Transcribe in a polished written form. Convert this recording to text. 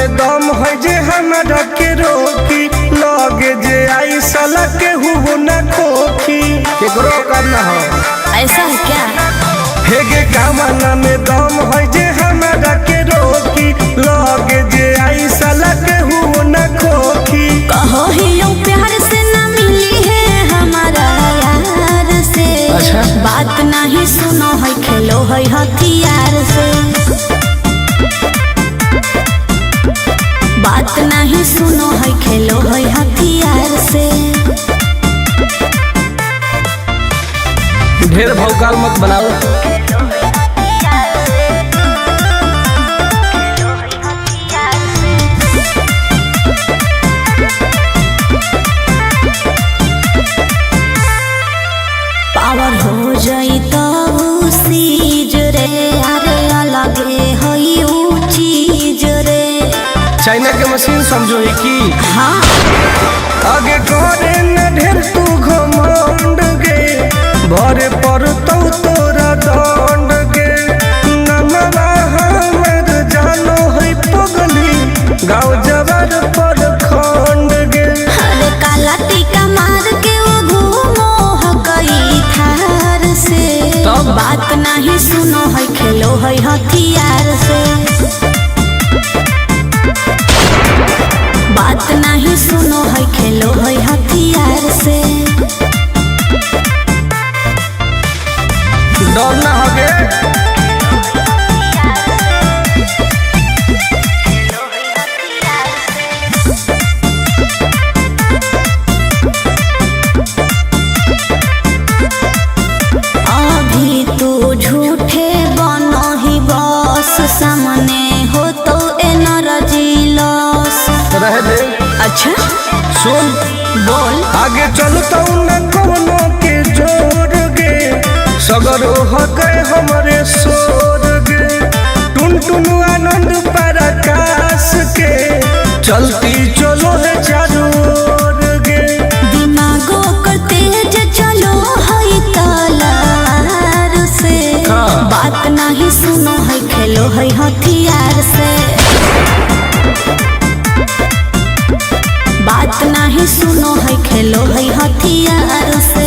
में दम है जे हमरा के रोकी लगे जे आई साला के हुबो न खोखी केकरो करना हो ऐसा है क्या? हेगे कामना में दम है जे हमरा के रोकी लगे जे आई साला के हुबो न खोखी कहो ही लो प्यार से ना मिली है हमारा यार से। अच्छा। बात नहीं सुनो है खेलो है हथियार से। बात नहीं सुनो है खेलो है हथियार से। ढेर भौकाल मत बनाओ। पावर हो जाई तो सीज रे अरे अलगे हई ऊ चीज रे। चाइना के मशीन समझो ही की हाँ आगे करे न ढेर तू घमंड गे भरे पर तो तोरा दंड गे नमवा हमर जानो है पगली गाँव जबर पर खंड गे अरे काला टीका मार के वो घूमो हकई थार से। तब? बात नहीं सुनो है खेलो है हथियार से। बात नहीं सुनो है खेलो है हथियार से। डर ना होगे अभी तू झूठे बनो ही बस सामने हो तो एनर्जी लॉस। रह दे अच्छा सुन बोल। आगे चलता न कोनो के जोर गे सगर हो गए हमरे सोर गे टुन टुन आनंद पराकाश के चलती चलो है चारू ओर गे दिमागो कर तेज चलो है तलवार से। हाँ। बात नहीं सुनो है खेलो है हथियार से। बात नहीं सुनो है खेलो है हथियार से।